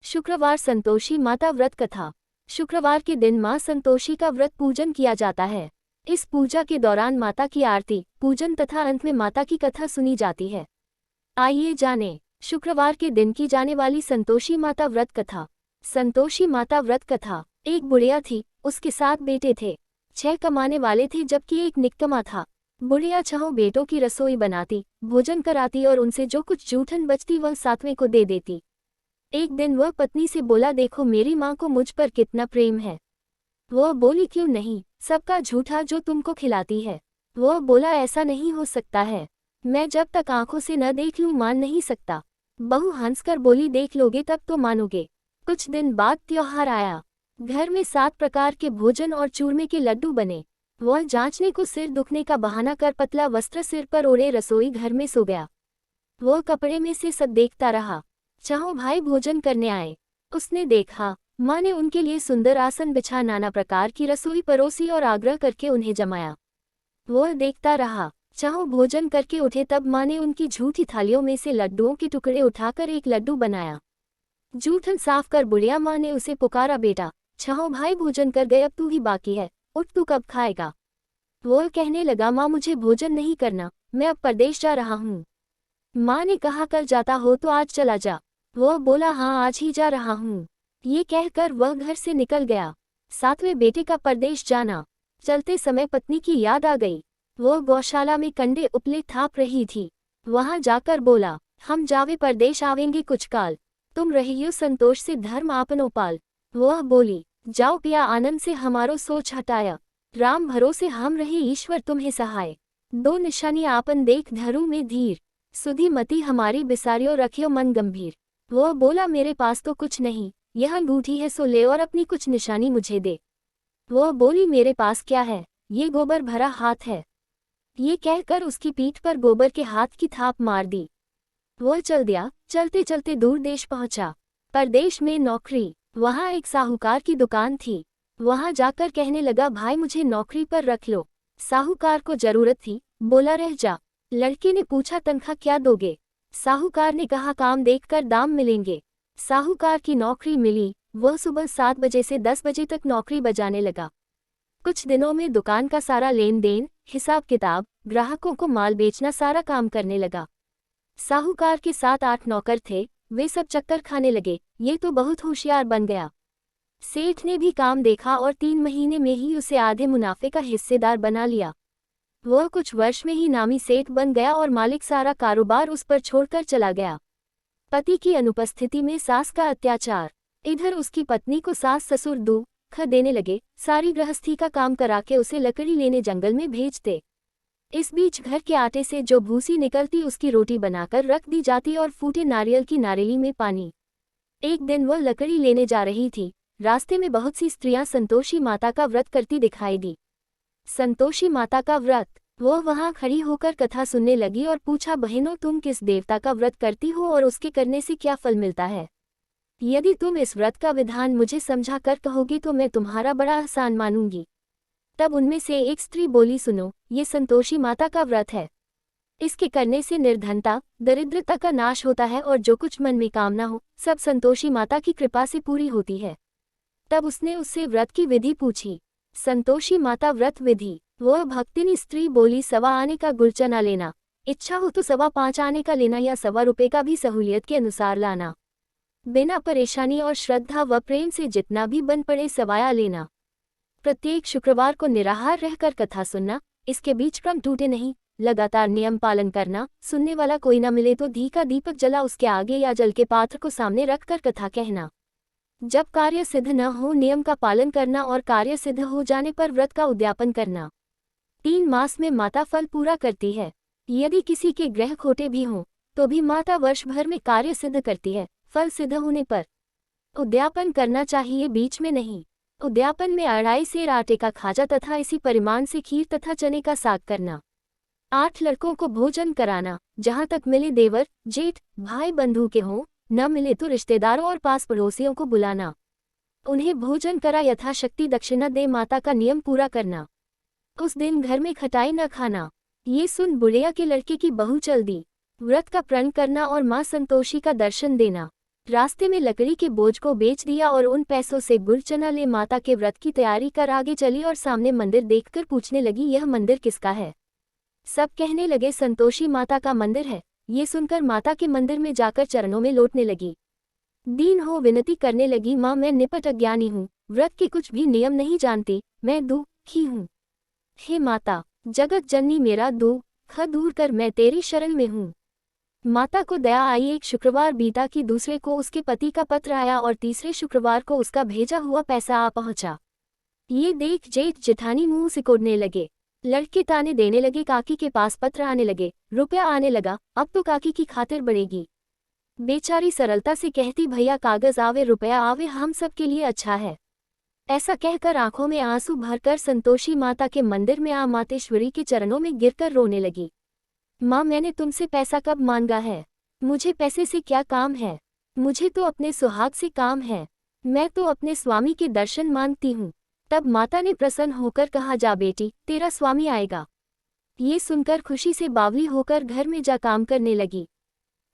शुक्रवार संतोषी माता व्रत कथा। शुक्रवार के दिन मां संतोषी का व्रत पूजन किया जाता है। इस पूजा के दौरान माता की आरती, पूजन तथा अंत में माता की कथा सुनी जाती है। आइए जानें, शुक्रवार के दिन की जाने वाली संतोषी माता व्रत कथा। संतोषी माता व्रत कथा। एक बुढ़िया थी, उसके 7 बेटे थे। 6 कमाने वाले थे जबकि एक निकम्मा था। बुढ़िया 6 बेटों की रसोई बनाती, भोजन कराती और उनसे जो कुछ जूठन बचती वह 7वें को दे देती। एक दिन वह पत्नी से बोला, देखो मेरी माँ को मुझ पर कितना प्रेम है। वह बोली, क्यों नहीं, सबका झूठा जो तुमको खिलाती है। वह बोला, ऐसा नहीं हो सकता है, मैं जब तक आंखों से न देख लूं मान नहीं सकता। बहू हंसकर बोली, देख लोगे तब तो मानोगे। कुछ दिन बाद त्योहार आया। घर में 7 प्रकार के भोजन और चूरमे के लड्डू बने। वह जांचने को सिर दुखने का बहाना कर पतला वस्त्र सिर पर ओढ़े रसोई घर में सो गया। वह कपड़े में से सब देखता रहा। 4 भाई भोजन करने आए। उसने देखा, माँ ने उनके लिए सुंदर आसन बिछा नाना प्रकार की रसोई परोसी और आग्रह करके उन्हें जमाया। वह देखता रहा। 4 भोजन करके उठे तब माँ ने उनकी झूठी थालियों में से लड्डुओं के टुकड़े उठाकर एक लड्डू बनाया। जूठन साफ कर बुढ़िया माँ ने उसे पुकारा, बेटा 4 भाई भोजन कर गए, अब तू ही बाकी है, उठ तू कब खाएगा। वह कहने लगा, माँ मुझे भोजन नहीं करना, मैं अब परदेश जा रहा हूँ। माँ ने कहा, कल जाता हो तो आज चला जा। वह बोला, हाँ आज ही जा रहा हूँ। ये कहकर वह घर से निकल गया। 7वें बेटे का परदेश जाना। चलते समय पत्नी की याद आ गई। वह गौशाला में कंडे उपले थाप रही थी। वहां जाकर बोला, हम जावे परदेश आवेंगे कुछ काल, तुम रहियो संतोष से धर्म आपनो पाल। वह बोली, जाओ पिया आनंद से हमारो सोच हटाया, राम भरोसे हम रहे ईश्वर तुम्हें सहाय। 2 निशानी आपन देख धरू में धीर, सुधी मती हमारी बिसारियो रखियो मन गंभीर। वह बोला, मेरे पास तो कुछ नहीं, यह अंगूठी है सो ले और अपनी कुछ निशानी मुझे दे। वह बोली, मेरे पास क्या है, ये गोबर भरा हाथ है। ये कहकर उसकी पीठ पर गोबर के हाथ की थाप मार दी। वह चल दिया। चलते चलते दूर देश पहुंचा। परदेश में नौकरी। वहां एक साहूकार की दुकान थी। वहां जाकर कहने लगा, भाई मुझे नौकरी पर रख लो। साहूकार को जरूरत थी, बोला रह जा। लड़के ने पूछा, तनख्वाह क्या दोगे। साहूकार ने कहा, काम देखकर दाम मिलेंगे। साहूकार की नौकरी मिली। वह सुबह 7 बजे से 10 बजे तक नौकरी बजाने लगा। कुछ दिनों में दुकान का सारा लेन देन, हिसाब किताब, ग्राहकों को माल बेचना सारा काम करने लगा। साहूकार के 7-8 नौकर थे, वे सब चक्कर खाने लगे, ये तो बहुत होशियार बन गया। सेठ ने भी काम देखा और 3 महीने में ही उसे आधे मुनाफे का हिस्सेदार बना लिया। वह कुछ वर्ष में ही नामी सेठ बन गया और मालिक सारा कारोबार उस पर छोड़कर चला गया। पति की अनुपस्थिति में सास का अत्याचार। इधर उसकी पत्नी को सास ससुर दुख देने लगे, सारी गृहस्थी का काम करा के उसे लकड़ी लेने जंगल में भेजते। इस बीच घर के आटे से जो भूसी निकलती उसकी रोटी बनाकर रख दी जाती और फूटे नारियल की नारियली में पानी। एक दिन वह लकड़ी लेने जा रही थी। रास्ते में बहुत सी स्त्रियां संतोषी माता का व्रत करती दिखाई दी। संतोषी माता का व्रत। वह वहां खड़ी होकर कथा सुनने लगी और पूछा, बहनों तुम किस देवता का व्रत करती हो और उसके करने से क्या फल मिलता है। यदि तुम इस व्रत का विधान मुझे समझा कर कहोगी तो मैं तुम्हारा बड़ा एहसान मानूंगी। तब उनमें से एक स्त्री बोली, सुनो, ये संतोषी माता का व्रत है। इसके करने से निर्धनता, दरिद्रता का नाश होता है और जो कुछ मन में कामना हो सब संतोषी माता की कृपा से पूरी होती है। तब उसने उससे व्रत की विधि पूछी। संतोषी माता व्रत विधि। वह भक्तिनी स्त्री बोली, 1.25 आने का गुड़ चना लेना, इच्छा हो तो 5.25 आने का लेना या 1.25 रुपये का भी सहूलियत के अनुसार लाना। बिना परेशानी और श्रद्धा व प्रेम से जितना भी बन पड़े सवाया लेना। प्रत्येक शुक्रवार को निराहार रहकर कथा सुनना, इसके बीच क्रम टूटे नहीं, लगातार नियम पालन करना। सुनने वाला कोई न मिले तो घी का दीपक जला उसके आगे या जल के पात्र को सामने रखकर कथा कहना। जब कार्य सिद्ध न हो नियम का पालन करना और कार्य सिद्ध हो जाने पर व्रत का उद्यापन करना। 3 मास में माता फल पूरा करती है। यदि किसी के ग्रह खोटे भी हों तो भी माता वर्ष भर में कार्य सिद्ध करती है। फल सिद्ध होने पर उद्यापन करना चाहिए, बीच में नहीं। उद्यापन में 2.5 सेर आटे का खाजा तथा इसी परिमाण से खीर तथा चने का साग करना। 8 लड़कों को भोजन कराना, जहाँ तक मिले देवर जेठ भाई बंधु के हों, न मिले तो रिश्तेदारों और पास पड़ोसियों को बुलाना। उन्हें भोजन करा यथाशक्ति दक्षिणा दे माता का नियम पूरा करना। उस दिन घर में खटाई न खाना। ये सुन बुढ़िया के लड़के की बहू चल दी। व्रत का प्रण करना और माँ संतोषी का दर्शन देना। रास्ते में लकड़ी के बोझ को बेच दिया और उन पैसों से गुड़ चना ले माता के व्रत की तैयारी कर आगे चली और सामने मंदिर देखकर पूछने लगी, यह मंदिर किसका है? सब कहने लगे संतोषी माता का मंदिर है। ये सुनकर माता के मंदिर में जाकर चरणों में लौटने लगी। दीन हो विनती करने लगी, माँ मैं निपट अज्ञानी हूँ, व्रत के कुछ भी नियम नहीं जानती, मैं दुखी हूँ। हे माता जगत जननी मेरा दुख दूर कर, मैं तेरी शरण में हूँ। माता को दया आई। एक शुक्रवार बीता कि दूसरे को उसके पति का पत्र आया और तीसरे शुक्रवार को उसका भेजा हुआ पैसा आ पहुंचा। ये देख जेठ जेठानी मुंह सिकोड़ने लगे। लड़के ताने देने लगे, काकी के पास पत्र आने लगे, रुपया आने लगा, अब तो काकी की खातिर बढ़ेगी। बेचारी सरलता से कहती, भैया कागज आवे रुपया आवे, हम सब के लिए अच्छा है। ऐसा कहकर आंखों में आंसू भरकर संतोषी माता के मंदिर में आ मातेश्वरी के चरणों में गिरकर रोने लगी। माँ मैंने तुमसे पैसा कब मांगा है? मुझे पैसे से क्या काम है? मुझे तो अपने सुहाग से काम है। मैं तो अपने स्वामी के दर्शन मांगती हूँ। तब माता ने प्रसन्न होकर कहा, जा बेटी तेरा स्वामी आएगा। ये सुनकर खुशी से बावली होकर घर में जा काम करने लगी।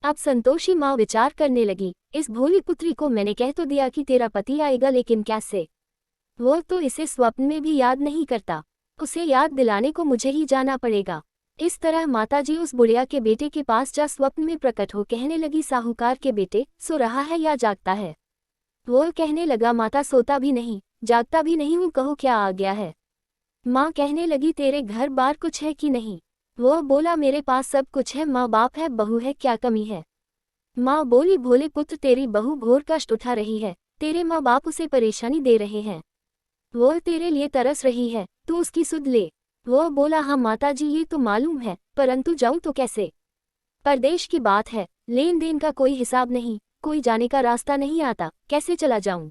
अब संतोषी माँ विचार करने लगी, इस भोली पुत्री को मैंने कह तो दिया कि तेरा पति आएगा, लेकिन कैसे? वो तो इसे स्वप्न में भी याद नहीं करता। उसे याद दिलाने को मुझे ही जाना पड़ेगा। इस तरह माताजी उस बुढ़िया के बेटे के पास जा स्वप्न में प्रकट हो कहने लगी, साहूकार के बेटे सो रहा है या जागता है? वो कहने लगा, माता सोता भी नहीं जागता भी नहीं हूँ, कहो क्या आ गया है? माँ कहने लगी, तेरे घर बार कुछ है कि नहीं? वो बोला, मेरे पास सब कुछ है, माँ बाप है, बहू है, क्या कमी है? माँ बोली, भोले पुत्र तेरी बहू घोर कष्ट उठा रही है, तेरे माँ बाप उसे परेशानी दे रहे हैं। वो तेरे लिए तरस रही है, तू उसकी सुध ले। वो बोला, हाँ माताजी ये तो मालूम है, परंतु जाऊं तो कैसे? परदेश की बात है, लेन देन का कोई हिसाब नहीं, कोई जाने का रास्ता नहीं आता, कैसे चला जाऊं?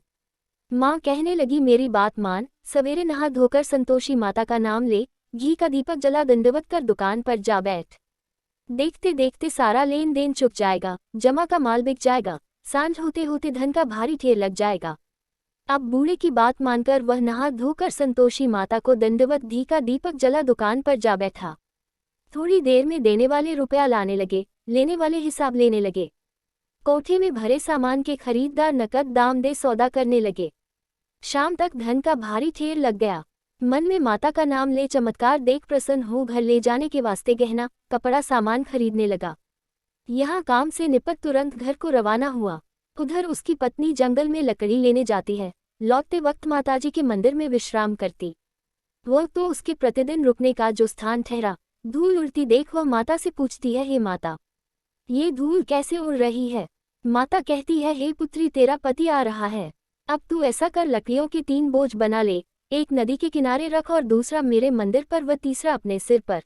माँ कहने लगी, मेरी बात मान, सवेरे नहा धोकर संतोषी माता का नाम ले, घी का दीपक जला दंडवत कर दुकान पर जा बैठ। देखते देखते सारा लेन देन चुक जाएगा, जमा का माल बिक जाएगा, सांझ होते होते धन का भारी ढेर लग जाएगा। अब बूढ़े की बात मानकर वह नहा धोकर संतोषी माता को दंडवत घी का दीपक जला दुकान पर जा बैठा। थोड़ी देर में देने वाले रुपया लाने लगे, लेने वाले हिसाब लेने लगे। कोठे में भरे सामान के खरीददार नकद दाम दे सौदा करने लगे। शाम तक धन का भारी ढेर लग गया। मन में माता का नाम ले चमत्कार देख प्रसन्न हो घर ले जाने के वास्ते गहना कपड़ा सामान खरीदने लगा। यहाँ काम से निपट तुरंत घर को रवाना हुआ। उधर उसकी पत्नी जंगल में लकड़ी लेने जाती है, लौटते वक्त माताजी के मंदिर में विश्राम करती। वह तो उसके प्रतिदिन रुकने का जो स्थान ठहरा। धूल उड़ती देख वह माता से पूछती है, हे माता ये धूल कैसे उड़ रही है? माता कहती है, हे पुत्री तेरा पति आ रहा है, अब तू ऐसा कर लकड़ियों के 3 बोझ बना ले, एक नदी के किनारे रख और दूसरा मेरे मंदिर पर व तीसरा अपने सिर पर।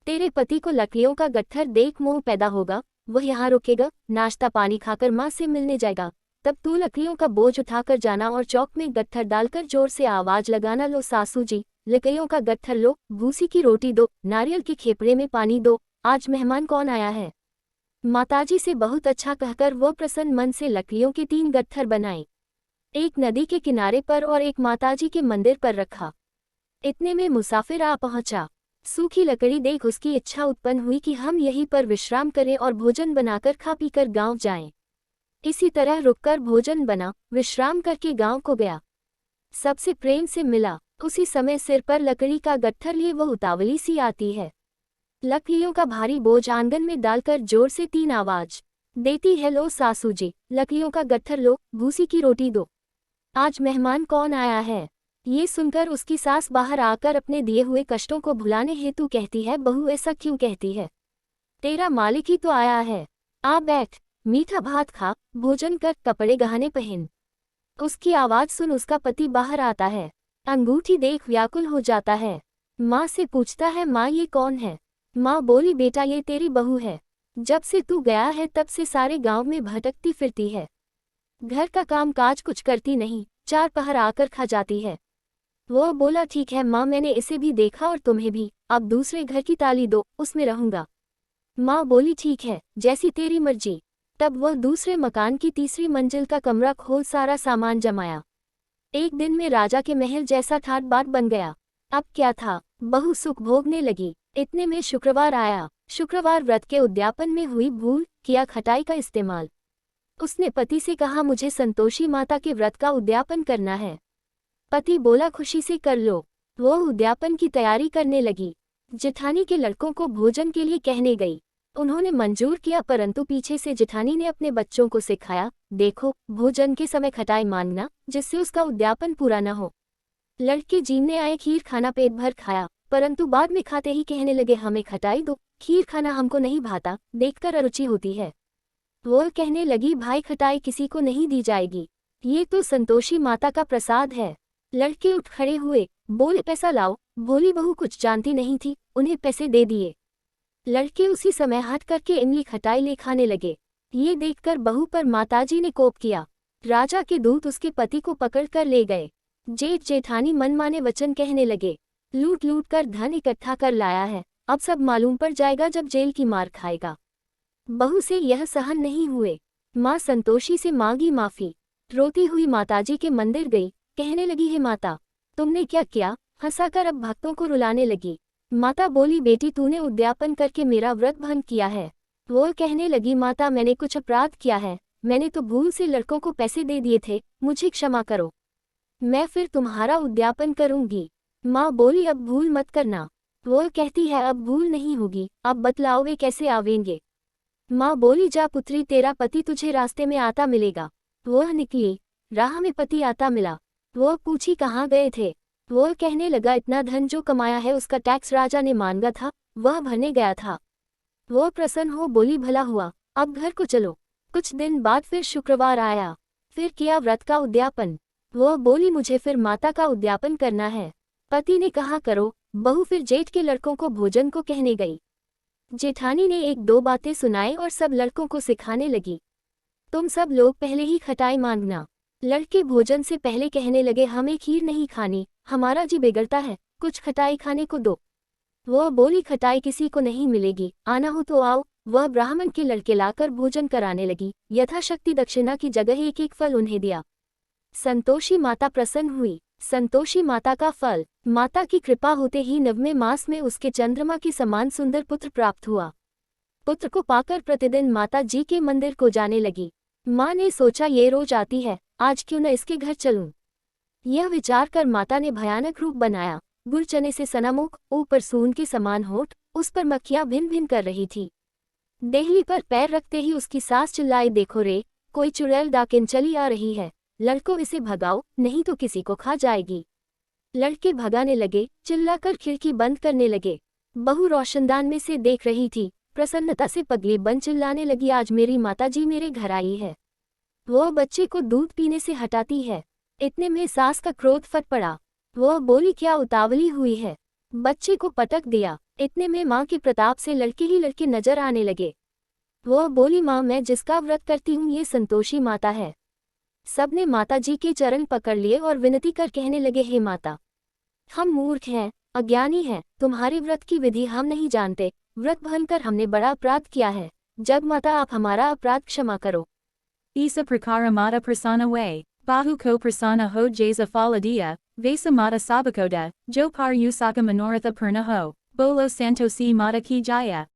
तेरे पति को लकड़ियों का गट्ठर देख मोह पैदा होगा, वह यहाँ रुकेगा, नाश्ता पानी खाकर माँ से मिलने जाएगा। तब तू लकड़ियों का बोझ उठाकर जाना और चौक में गट्ठर डालकर जोर से आवाज लगाना, लो सासू जी लकड़ियों का गट्ठर लो, भूसी की रोटी दो, नारियल के खेपड़े में पानी दो, आज मेहमान कौन आया है? माताजी से बहुत अच्छा कहकर वो प्रसन्न मन से लकड़ियों के 3 गट्ठर बनाए, एक नदी के किनारे पर और एक माताजी के मंदिर पर रखा। इतने में मुसाफिर आ पहुंचा। सूखी लकड़ी देख उसकी इच्छा उत्पन्न हुई कि हम यहीं पर विश्राम करें और भोजन बनाकर खा पीकर गांव जाएं। इसी तरह रुककर भोजन बना, विश्राम करके गांव को गया। सबसे प्रेम से मिला। उसी समय सिर पर लकड़ी का गट्ठर लिए वह उतावली सी आती है। लकड़ियों का भारी बोझ आंगन में डालकर जोर से 3 आवाज देती है, लो सासू जी लकड़ियों का गट्ठर लो, भूसी की रोटी दो, आज मेहमान कौन आया है? ये सुनकर उसकी सास बाहर आकर अपने दिए हुए कष्टों को भुलाने हेतु कहती है, बहू ऐसा क्यों कहती है? तेरा मालिक ही तो आया है, आ बैठ, मीठा भात खा, भोजन कर, कपड़े गहने पहन। उसकी आवाज सुन उसका पति बाहर आता है। अंगूठी देख व्याकुल हो जाता है। माँ से पूछता है, माँ ये कौन है? माँ बोली, बेटा ये तेरी बहू है, जब से तू गया है तब से सारे गांव में भटकती फिरती है, घर का काम काज कुछ करती नहीं, 4 पहर आकर खा जाती है। वो बोला, ठीक है माँ मैंने इसे भी देखा और तुम्हें भी, अब दूसरे घर की ताली दो, उसमें रहूंगा। माँ बोली, ठीक है जैसी तेरी मर्जी। तब वह दूसरे मकान की तीसरी मंजिल का कमरा खोल सारा सामान जमाया। एक दिन में राजा के महल जैसा ठाट बाट बन गया। अब क्या था, बहू सुख भोगने लगी। इतने में शुक्रवार आया। शुक्रवार व्रत के उद्यापन में हुई भूल, किया खटाई का इस्तेमाल। उसने पति से कहा, मुझे संतोषी माता के व्रत का उद्यापन करना है। पति बोला, खुशी से कर लो। वो उद्यापन की तैयारी करने लगी। जेठानी के लड़कों को भोजन के लिए कहने गई। उन्होंने मंजूर किया, परंतु पीछे से जेठानी ने अपने बच्चों को सिखाया, देखो भोजन के समय खटाई मांगना, जिससे उसका उद्यापन पूरा न हो। लड़के जीमने आए, खीर खाना पेट भर खाया, परंतु बाद में खाते ही कहने लगे, हमें खटाई दो, खीर खाना हमको नहीं भाता, देखकर अरुचि होती है। वो कहने लगी, भाई खटाई किसी को नहीं दी जाएगी, ये तो संतोषी माता का प्रसाद है। लड़के उठ खड़े हुए, बोले, पैसा लाओ। भोली बहू कुछ जानती नहीं थी, उन्हें पैसे दे दिए। लड़के उसी समय हाथ करके इमली खटाई ले खाने लगे। ये देखकर बहू पर माताजी ने कोप किया। राजा के दूत उसके पति को पकड़कर ले गए। जेठ जेठानी मनमाने वचन कहने लगे, लूट लूट कर धन इकट्ठा कर लाया है, अब सब मालूम पड़ जाएगा जब जेल की मार खाएगा। बहू से यह सहन नहीं हुए। माँ संतोषी से मांगी माफी। रोती हुई माताजी के मंदिर गई, कहने लगी, हे माता, तुमने क्या किया? हंसाकर अब भक्तों को रुलाने लगी। माता बोली, बेटी तूने उद्यापन करके मेरा व्रत भंग किया है। वो कहने लगी, माता मैंने कुछ अपराध किया है, मैंने तो भूल से लड़कों को पैसे दे दिए थे, मुझे क्षमा करो, मैं फिर तुम्हारा उद्यापन करूंगी। माँ बोली, अब भूल मत करना। वो कहती है, अब भूल नहीं होगी, अब बतलाओ वे कैसे आवेंगे। माँ बोली, जा पुत्री, तेरा पति तुझे रास्ते में आता मिलेगा। वह निकली, राह में पति आता मिला। वो पूछी, कहाँ गए थे? वो कहने लगा, इतना धन जो कमाया है उसका टैक्स राजा ने मांगा था, वह भरने गया था। वो प्रसन्न हो बोली, भला हुआ, अब घर को चलो। कुछ दिन बाद फिर शुक्रवार आया, फिर किया व्रत का उद्यापन। वो बोली, मुझे फिर माता का उद्यापन करना है। पति ने कहा, करो। बहू फिर जेठ के लड़कों को भोजन को कहने गई। जेठानी ने एक दो बातें सुनाई और सब लड़कों को सिखाने लगी, तुम सब लोग पहले ही खटाई मांगना। लड़के भोजन से पहले कहने लगे, हमें खीर नहीं खानी, हमारा जी बिगड़ता है, कुछ खटाई खाने को दो। वह बोली, खटाई किसी को नहीं मिलेगी, आना हो तो आओ। वह ब्राह्मण के लड़के लाकर भोजन कराने लगी। यथाशक्ति दक्षिणा की जगह एक एक फल उन्हें दिया। संतोषी माता प्रसन्न हुई। संतोषी माता का फल, माता की कृपा होते ही 9वें मास में उसके चंद्रमा के समान सुंदर पुत्र प्राप्त हुआ। पुत्र को पाकर प्रतिदिन माता जी के मंदिर को जाने लगी। माँ ने सोचा, ये रोज आती है, आज क्यों न इसके घर चलूं। यह विचार कर माता ने भयानक रूप बनाया। गुड़ चने से सना मुख, ऊपर सून के समान होठ, उस पर मक्खियां भिन भिन कर रही थी। देहली पर पैर रखते ही उसकी सास चिल्लाई, देखो रे, कोई चुड़ैल डाकिन चली आ रही है, लड़कों इसे भगाओ, नहीं तो किसी को खा जाएगी। लड़के भगाने लगे, चिल्लाकर खिड़की बंद करने लगे। बहू रोशनदान में से देख रही थी, प्रसन्नता से पगली बन चिल्लाने लगी, आज मेरी माताजी मेरे घर आई है। वो बच्चे को दूध पीने से हटाती है। इतने में सास का क्रोध फट पड़ा। वह बोली, क्या उतावली हुई है? बच्चे को पटक दिया। इतने में माँ के प्रताप से लड़के ही लड़के नजर आने लगे। वह बोली, माँ मैं जिसका व्रत करती हूँ ये संतोषी माता है। सबने माता जी के चरण पकड़ लिए और विनती कर कहने लगे, हे माता, हम मूर्ख हैं, अज्ञानी हैं, तुम्हारे व्रत की विधि हम नहीं जानते, व्रत भंग कर हमने बड़ा अपराध किया है, जब माता आप हमारा अपराध क्षमा करो। Isa prakara mata prasana way, bahu ko prasana ho jasa faladia, vesa mata sabakoda, jo par usaka manoratha purna ho, bolo santo si mata ki jaya.